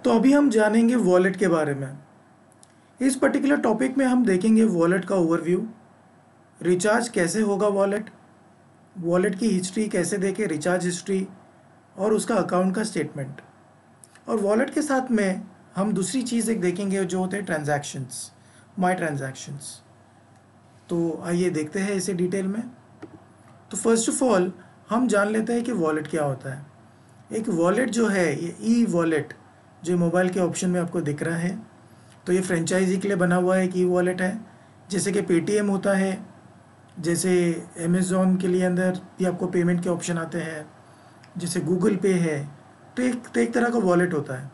तो अभी हम जानेंगे वॉलेट के बारे में। इस पर्टिकुलर टॉपिक में हम देखेंगे वॉलेट का ओवरव्यू, रिचार्ज कैसे होगा वॉलेट, वॉलेट की हिस्ट्री कैसे देखें, रिचार्ज हिस्ट्री और उसका अकाउंट का स्टेटमेंट। और वॉलेट के साथ में हम दूसरी चीज़ एक देखेंगे जो होते हैं ट्रांजैक्शंस, माय ट्रांजैक्शंस। तो आइए देखते हैं इसे डिटेल में। तो फर्स्ट ऑफ ऑल हम जान लेते हैं कि वॉलेट क्या होता है। एक वॉलेट जो है, ये ई वॉलेट जो मोबाइल के ऑप्शन में आपको दिख रहा है, तो ये फ्रेंचाइजी के लिए बना हुआ एक ई वॉलेट है। जैसे कि पेटीएम होता है, जैसे अमेज़ॉन के लिए अंदर भी आपको पेमेंट के ऑप्शन आते हैं, जैसे गूगल पे है, तो एक तरह का वॉलेट होता है।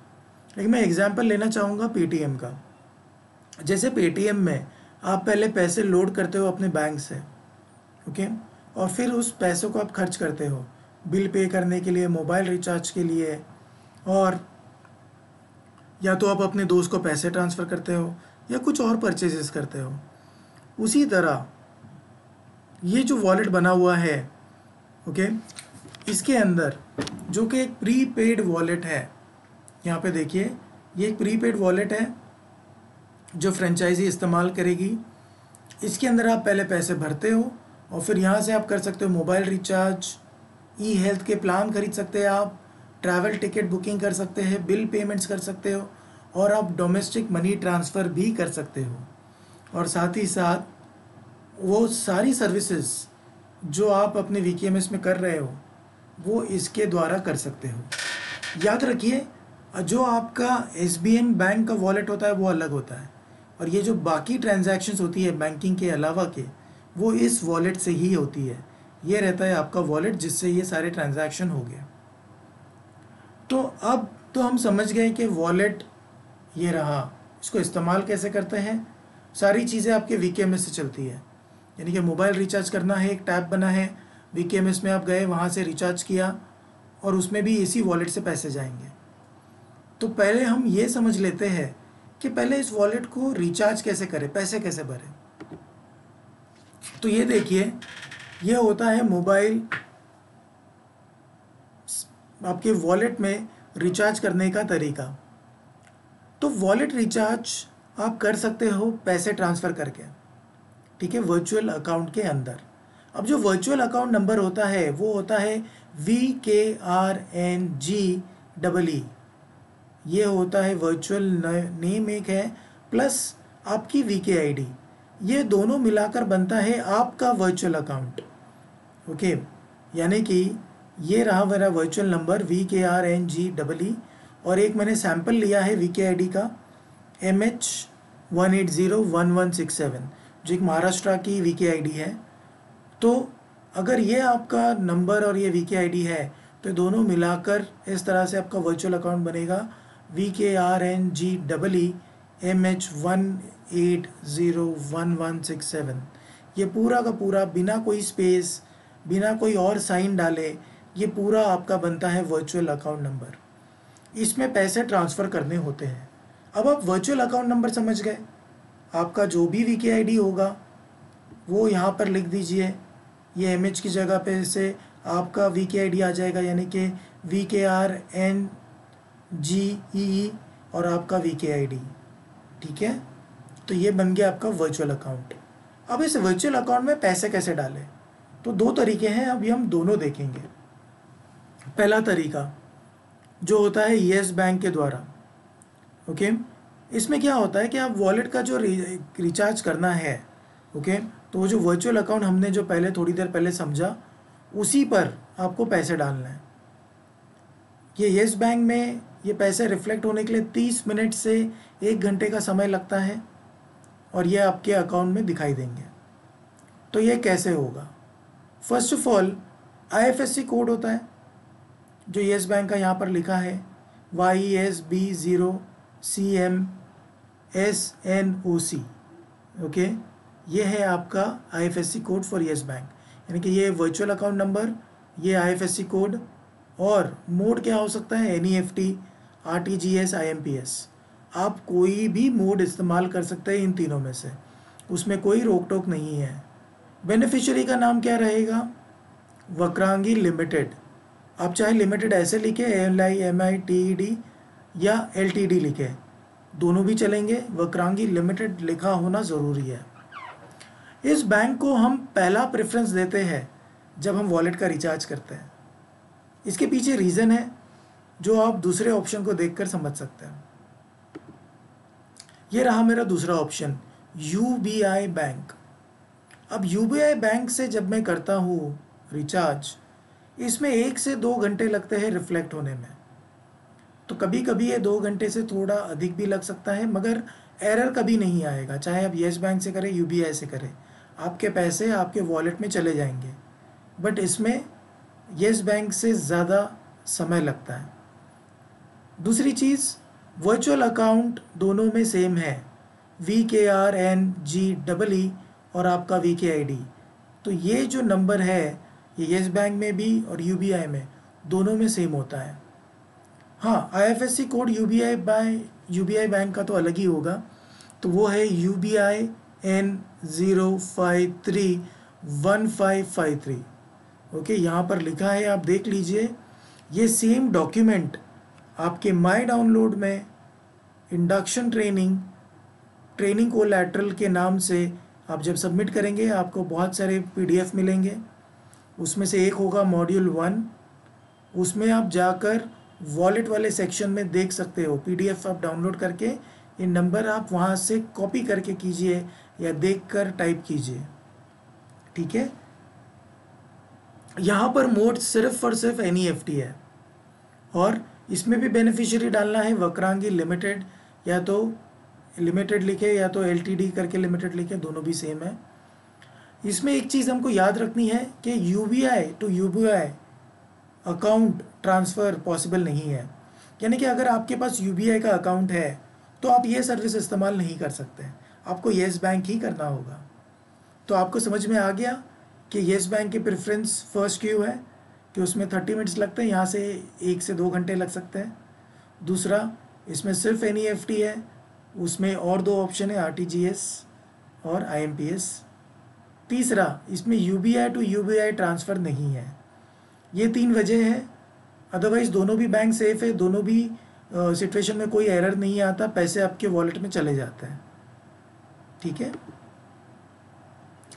लेकिन मैं एग्जांपल लेना चाहूँगा पेटीएम का। जैसे पेटीएम में आप पहले पैसे लोड करते हो अपने बैंक से, ओके, और फिर उस पैसों को आप खर्च करते हो बिल पे करने के लिए, मोबाइल रिचार्ज के लिए, और या तो आप अपने दोस्त को पैसे ट्रांसफ़र करते हो या कुछ और परचेजेस करते हो। उसी तरह ये जो वॉलेट बना हुआ है, ओके, इसके अंदर जो कि एक प्रीपेड वॉलेट है, यहाँ पे देखिए ये एक प्रीपेड वॉलेट है जो फ्रेंचाइजी इस्तेमाल करेगी। इसके अंदर आप पहले पैसे भरते हो और फिर यहाँ से आप कर सकते हो मोबाइल रिचार्ज, ई हेल्थ के प्लान खरीद सकते हैं, आप ट्रैवल टिकट बुकिंग कर सकते हैं, बिल पेमेंट्स कर सकते हो, और आप डोमेस्टिक मनी ट्रांसफ़र भी कर सकते हो। और साथ ही साथ वो सारी सर्विसेज जो आप अपने वीकेएमएस में कर रहे हो वो इसके द्वारा कर सकते हो। याद रखिए, जो आपका एसबीएम बैंक का वॉलेट होता है वो अलग होता है, और ये जो बाकी ट्रांजैक्शंस होती है बैंकिंग के अलावा के, वो इस वॉलेट से ही होती है। ये रहता है आपका वॉलेट जिससे ये सारे ट्रांजैक्शन हो गए। तो अब तो हम समझ गए कि वॉलेट ये रहा, इसको इस्तेमाल कैसे करते हैं। सारी चीज़ें आपके वीकेएमएस से चलती है, यानी कि मोबाइल रिचार्ज करना है, एक टैब बना है वीकेएमएस में, आप गए वहाँ से रिचार्ज किया और उसमें भी इसी वॉलेट से पैसे जाएंगे। तो पहले हम ये समझ लेते हैं कि पहले इस वॉलेट को रिचार्ज कैसे करें, पैसे कैसे भरें। तो ये देखिए, ये होता है मोबाइल आपके वॉलेट में रिचार्ज करने का तरीका। तो वॉलेट रिचार्ज आप कर सकते हो पैसे ट्रांसफ़र करके, ठीक है, वर्चुअल अकाउंट के अंदर। अब जो वर्चुअल अकाउंट नंबर होता है वो होता है VKRNG, ये होता है वर्चुअल नेम एक है, प्लस आपकी VKID, ये दोनों मिलाकर बनता है आपका वर्चुअल अकाउंट, ओके। यानी कि ये रहा मेरा वर्चुअल नंबर VKRNG, और एक मैंने सैम्पल लिया है VKID का MH1801167, जो एक महाराष्ट्र की VKID है। तो अगर ये आपका नंबर और ये VKID है तो दोनों मिलाकर इस तरह से आपका वर्चुअल अकाउंट बनेगा VKRNG MH1801167। ये पूरा का पूरा बिना कोई स्पेस, बिना कोई और साइन डाले, ये पूरा आपका बनता है वर्चुअल अकाउंट नंबर। इसमें पैसे ट्रांसफ़र करने होते हैं। अब आप वर्चुअल अकाउंट नंबर समझ गए, आपका जो भी VKID होगा वो यहाँ पर लिख दीजिए। ये MH की जगह पे से आपका VKID आ जाएगा, यानी कि VKRNGE और आपका VKID, ठीक है। तो ये बन गया आपका वर्चुअल अकाउंट। अब इस वर्चुअल अकाउंट में पैसे कैसे डालें, तो दो तरीके हैं, अभी हम दोनों देखेंगे। पहला तरीका जो होता है येस बैंक के द्वारा, ओके। इसमें क्या होता है कि आप वॉलेट का जो रिचार्ज करना है, ओके, तो वो जो वर्चुअल अकाउंट हमने जो पहले थोड़ी देर पहले समझा, उसी पर आपको पैसे डालना है। ये येस बैंक में ये पैसे रिफ्लेक्ट होने के लिए 30 मिनट से 1 घंटे का समय लगता है, और ये आपके अकाउंट में दिखाई देंगे। तो ये कैसे होगा, first of all IFSC code होता है जो येस बैंक का यहाँ पर लिखा है YSB0CMSNOC, ओके। ये है आपका IFSC code for yes bank, यानी कि ये वर्चुअल अकाउंट नंबर, ये IFSC कोड, और मोड क्या हो सकता है NEFT, RTGS, IMPS। आप कोई भी मोड इस्तेमाल कर सकते हैं इन तीनों में से, उसमें कोई रोक टोक नहीं है। बेनिफिशियरी का नाम क्या रहेगा, वक्रांगी लिमिटेड। आप चाहे लिमिटेड ऐसे लिखे LIMITED या LTD लिखे, दोनों भी चलेंगे। वक्रांगी लिमिटेड लिखा होना ज़रूरी है। इस बैंक को हम पहला प्रेफरेंस देते हैं जब हम वॉलेट का रिचार्ज करते हैं। इसके पीछे रीज़न है जो आप दूसरे ऑप्शन को देखकर समझ सकते हैं। ये रहा मेरा दूसरा ऑप्शन, UBI बैंक। अब UBI बैंक से जब मैं करता हूँ रिचार्ज, इसमें 1 से 2 घंटे लगते हैं रिफ्लेक्ट होने में। तो कभी कभी ये 2 घंटे से थोड़ा अधिक भी लग सकता है, मगर एरर कभी नहीं आएगा। चाहे आप येस बैंक से करें, UBI से करें, आपके पैसे आपके वॉलेट में चले जाएंगे। बट इसमें येस बैंक से ज़्यादा समय लगता है। दूसरी चीज़, वर्चुअल अकाउंट दोनों में सेम है, VKRNGEE और आपका VKID। तो ये जो नंबर है ये येस बैंक में भी और UBI में, दोनों में सेम होता है। हाँ, IFSC कोड UBI बैंक का तो अलग ही होगा, तो वो है UBI N0531553। ओके, यहाँ पर लिखा है, आप देख लीजिए। ये सेम डॉक्यूमेंट आपके माई डाउनलोड में इंडक्शन ट्रेनिंग कोलैटरल के नाम से आप जब सबमिट करेंगे, आपको बहुत सारे PDF मिलेंगे। उसमें से एक होगा मॉड्यूल 1, उसमें आप जाकर वॉलेट वाले सेक्शन में देख सकते हो। PDF आप डाउनलोड करके ये नंबर आप वहाँ से कॉपी करके कीजिए या देखकर टाइप कीजिए, ठीक है। यहाँ पर मोड सिर्फ और सिर्फ NEFT है, और इसमें भी बेनिफिशियरी डालना है वक्रांगी लिमिटेड, या तो लिमिटेड लिखे या तो LTD करके लिमिटेड लिखे, दोनों भी सेम है। इसमें एक चीज़ हमको याद रखनी है कि UBI to UBI account transfer possible नहीं है। यानी कि अगर आपके पास UBI का अकाउंट है तो आप ये सर्विस इस्तेमाल नहीं कर सकते, आपको येस बैंक ही करना होगा। तो आपको समझ में आ गया कि येस बैंक की प्रेफरेंस फर्स्ट क्यों है, कि उसमें 30 मिनट्स लगते हैं, यहाँ से 1 से 2 घंटे लग सकते हैं। दूसरा, इसमें सिर्फ NEFT है, उसमें और 2 ऑप्शन है, RTGS और IMPS। तीसरा, इसमें UBI टू UBI ट्रांसफ़र नहीं है। ये 3 वजह है, अदरवाइज़ दोनों भी बैंक सेफ़ है, दोनों भी सिचुएशन में कोई एरर नहीं आता, पैसे आपके वॉलेट में चले जाते हैं, ठीक है।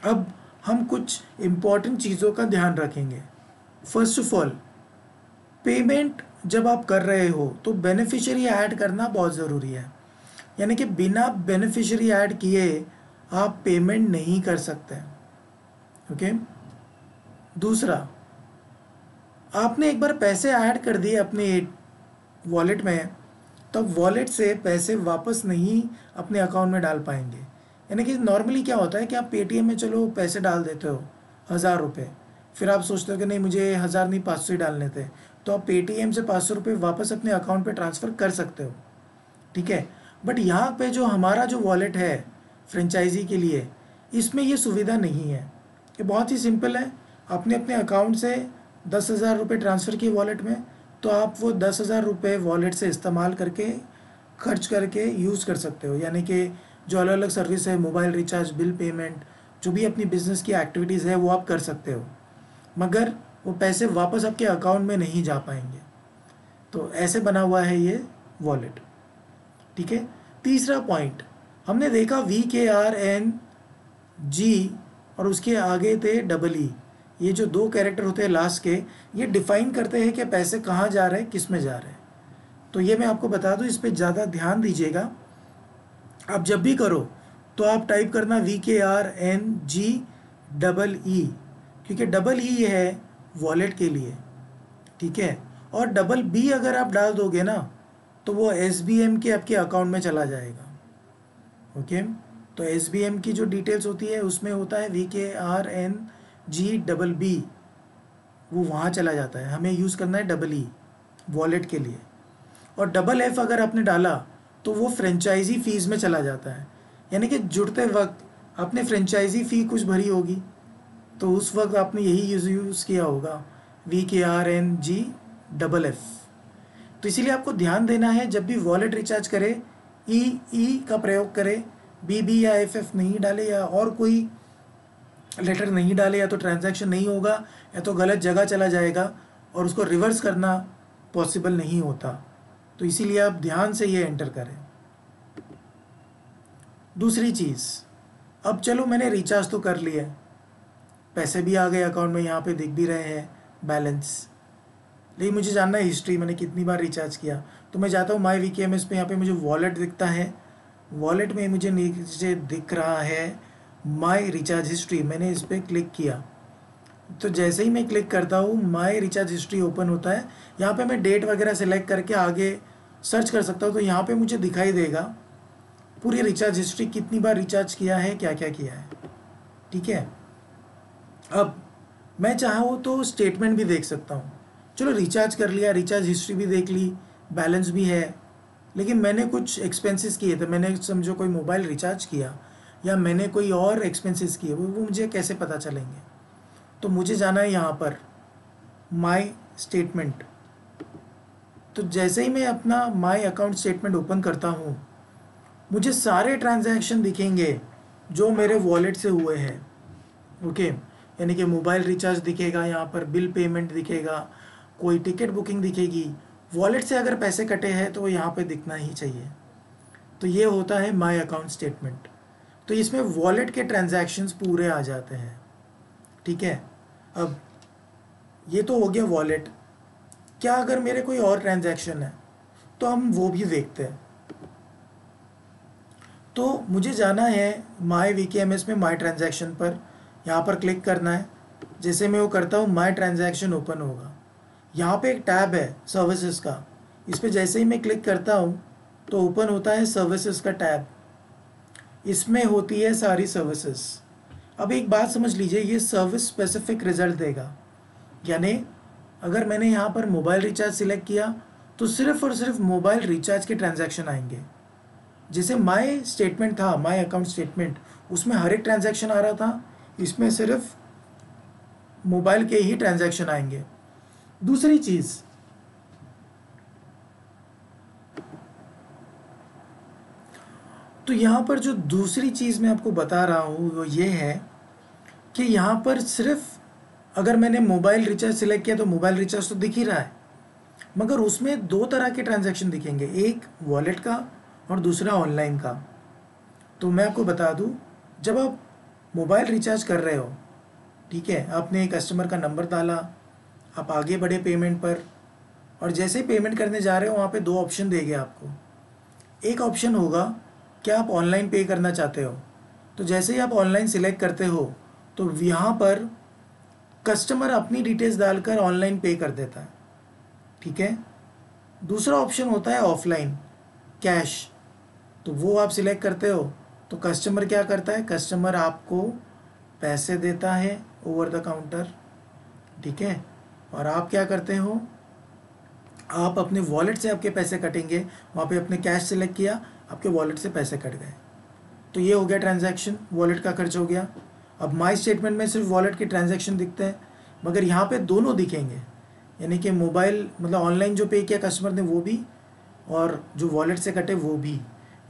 अब हम कुछ इम्पॉर्टेंट चीज़ों का ध्यान रखेंगे। फर्स्ट ऑफ ऑल, पेमेंट जब आप कर रहे हो तो बेनिफिशियरी ऐड करना बहुत ज़रूरी है। यानी कि बिना बेनिफिशियरी ऐड किए आप पेमेंट नहीं कर सकते, ओके। दूसरा, आपने एक बार पैसे ऐड कर दिए अपने वॉलेट में, तब वॉलेट से पैसे वापस नहीं अपने अकाउंट में डाल पाएंगे। यानी कि नॉर्मली क्या होता है कि आप पेटीएम में चलो पैसे डाल देते हो 1000 रुपये, फिर आप सोचते हो कि नहीं मुझे 1000 नहीं 500 ही डालने थे, तो आप पेटीएम से 500 रुपये वापस अपने अकाउंट पे ट्रांसफ़र कर सकते हो, ठीक है। बट यहाँ पे जो हमारा जो वॉलेट है फ्रेंचाइजी के लिए, इसमें ये सुविधा नहीं है। ये बहुत ही सिंपल है, आपने अपने अकाउंट से 10,000 रुपये ट्रांसफ़र किए वॉलेट में, तो आप वो 10,000 रुपये वॉलेट से इस्तेमाल करके खर्च करके यूज़ कर सकते हो। यानी कि जो अलग अलग सर्विस है, मोबाइल रिचार्ज, बिल पेमेंट, जो भी अपनी बिज़नेस की एक्टिविटीज़ है वो आप कर सकते हो, मगर वो पैसे वापस आपके अकाउंट में नहीं जा पाएंगे। तो ऐसे बना हुआ है ये वॉलेट, ठीक है। तीसरा पॉइंट, हमने देखा VKRNG और उसके आगे थे EE। ये जो 2 कैरेक्टर होते हैं लास्ट के, ये डिफ़ाइन करते हैं कि पैसे कहाँ जा रहे हैं, किस में जा रहे हैं। तो ये मैं आपको बता दूँ, इस पर ज़्यादा ध्यान दीजिएगा। आप जब भी करो तो आप टाइप करना VKRNGEE, क्योंकि EE है वॉलेट के लिए, ठीक है। और BB अगर आप डाल दोगे ना तो वो SBM के आपके अकाउंट में चला जाएगा, ओके। तो SBM की जो डिटेल्स होती है उसमें होता है VKRNGEE, वो वहाँ चला जाता है। हमें यूज़ करना है EE वॉलेट के लिए। और FF अगर आपने डाला तो वो फ्रेंचाइजी फ़ीस में चला जाता है। यानी कि जुड़ते वक्त आपने फ्रेंचाइजी फ़ी कुछ भरी होगी, तो उस वक्त आपने यही यूज़ किया होगा VKRNGFF। तो इसीलिए आपको ध्यान देना है, जब भी वॉलेट रिचार्ज करे ई का प्रयोग करे, BB या FF नहीं डाले, या और कोई लेटर नहीं डाले, या तो ट्रांजैक्शन नहीं होगा या तो गलत जगह चला जाएगा और उसको रिवर्स करना पॉसिबल नहीं होता। तो इसीलिए आप ध्यान से ये एंटर करें। दूसरी चीज़, अब चलो मैंने रिचार्ज तो कर लिया, पैसे भी आ गए अकाउंट में, यहाँ पे दिख भी रहे हैं बैलेंस, लेकिन मुझे जानना है हिस्ट्री, मैंने कितनी बार रिचार्ज किया। तो मैं जाता हूँ माई VKMS पे, यहाँ पे मुझे वॉलेट दिखता है, वॉलेट में मुझे नीचे दिख रहा है माई रिचार्ज हिस्ट्री। मैंने इस पर क्लिक किया, तो जैसे ही मैं क्लिक करता हूँ माई रिचार्ज हिस्ट्री ओपन होता है। यहाँ पे मैं डेट वगैरह सेलेक्ट करके आगे सर्च कर सकता हूँ, तो यहाँ पे मुझे दिखाई देगा पूरी रिचार्ज हिस्ट्री, कितनी बार रिचार्ज किया है, क्या क्या किया है। ठीक है, अब मैं चाहूँ तो स्टेटमेंट भी देख सकता हूँ। चलो रिचार्ज कर लिया, रिचार्ज हिस्ट्री भी देख ली, बैलेंस भी है, लेकिन मैंने कुछ एक्सपेंसेस किए थे, मैंने समझो कोई मोबाइल रिचार्ज किया या मैंने कोई और एक्सपेंसेस किए, वो मुझे कैसे पता चलेंगे। तो मुझे जाना है यहाँ पर माई स्टेटमेंट। तो जैसे ही मैं अपना माई अकाउंट स्टेटमेंट ओपन करता हूँ, मुझे सारे ट्रांजैक्शन दिखेंगे जो मेरे वॉलेट से हुए हैं। ओके, यानी कि मोबाइल रिचार्ज दिखेगा, यहाँ पर बिल पेमेंट दिखेगा, कोई टिकट बुकिंग दिखेगी। वॉलेट से अगर पैसे कटे हैं तो वो यहाँ पे दिखना ही चाहिए। तो ये होता है माई अकाउंट स्टेटमेंट। तो इसमें वॉलेट के ट्रांजैक्शंस पूरे आ जाते हैं। ठीक है, अब ये तो हो गया वॉलेट। क्या अगर मेरे कोई और ट्रांजैक्शन है तो हम वो भी देखते हैं। तो मुझे जाना है माई VKMS में माई ट्रांजैक्शन पर, यहाँ पर क्लिक करना है। जैसे मैं वो करता हूँ माई ट्रांजैक्शन ओपन होगा। यहाँ पे एक टैब है सर्विसेज का, इस पर जैसे ही मैं क्लिक करता हूँ तो ओपन होता है सर्विसेज का टैब। इसमें होती है सारी सर्विसेज। अब एक बात समझ लीजिए, ये सर्विस स्पेसिफिक रिजल्ट देगा, यानी अगर मैंने यहाँ पर मोबाइल रिचार्ज सिलेक्ट किया तो सिर्फ और सिर्फ मोबाइल रिचार्ज के ट्रांजैक्शन आएंगे। जैसे माई स्टेटमेंट था, माई अकाउंट स्टेटमेंट, उसमें हर एक ट्रांजैक्शन आ रहा था, इसमें सिर्फ मोबाइल के ही ट्रांजैक्शन आएंगे। दूसरी चीज़, तो यहाँ पर जो दूसरी चीज़ मैं आपको बता रहा हूँ वो ये है कि यहाँ पर सिर्फ अगर मैंने मोबाइल रिचार्ज सिलेक्ट किया तो मोबाइल रिचार्ज तो दिख ही रहा है, मगर उसमें दो तरह के ट्रांजैक्शन दिखेंगे, एक वॉलेट का और दूसरा ऑनलाइन का। तो मैं आपको बता दूँ, जब आप मोबाइल रिचार्ज कर रहे हो, ठीक है, आपने कस्टमर का नंबर डाला, आप आगे बढ़े पेमेंट पर, और जैसे ही पेमेंट करने जा रहे हो वहाँ पे दो ऑप्शन देंगे आपको। एक ऑप्शन होगा कि आप ऑनलाइन पे करना चाहते हो, तो जैसे ही आप ऑनलाइन सिलेक्ट करते हो तो यहाँ पर कस्टमर अपनी डिटेल्स डालकर ऑनलाइन पे कर देता है। ठीक है, दूसरा ऑप्शन होता है ऑफलाइन कैश, तो वो आप सिलेक्ट करते हो तो कस्टमर क्या करता है, कस्टमर आपको पैसे देता है ओवर द काउंटर। ठीक है, और आप क्या करते हो, आप अपने वॉलेट से आपके पैसे कटेंगे, वहाँ पे अपने कैश सेलेक्ट किया, आपके वॉलेट से पैसे कट गए। तो ये हो गया ट्रांजैक्शन, वॉलेट का खर्च हो गया। अब माई स्टेटमेंट में सिर्फ वॉलेट के ट्रांजैक्शन दिखते हैं, मगर यहाँ पे दोनों दिखेंगे, यानी कि मोबाइल मतलब ऑनलाइन जो पे किया कस्टमर ने वो भी, और जो वॉलेट से कटे वो भी।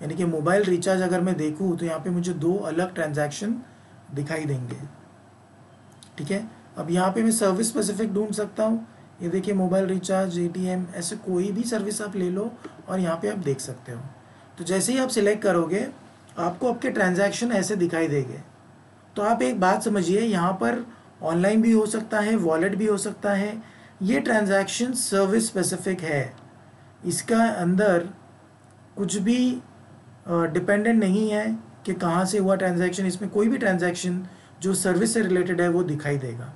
यानी कि मोबाइल रिचार्ज अगर मैं देखूँ तो यहाँ पे मुझे दो अलग ट्रांजैक्शन दिखाई देंगे। ठीक है, अब यहाँ पे मैं सर्विस स्पेसिफिक ढूंढ सकता हूँ। ये देखिए मोबाइल रिचार्ज, ATM, ऐसे कोई भी सर्विस आप ले लो और यहाँ पे आप देख सकते हो। तो जैसे ही आप सिलेक्ट करोगे आपको आपके ट्रांजैक्शन ऐसे दिखाई देंगे। तो आप एक बात समझिए, यहाँ पर ऑनलाइन भी हो सकता है, वॉलेट भी हो सकता है। ये ट्रांजैक्शन सर्विस स्पेसिफिक है, इसका अंदर कुछ भी डिपेंडेंट नहीं है कि कहाँ से हुआ ट्रांजैक्शन। इसमें कोई भी ट्रांजैक्शन जो सर्विस से रिलेटेड है वो दिखाई देगा।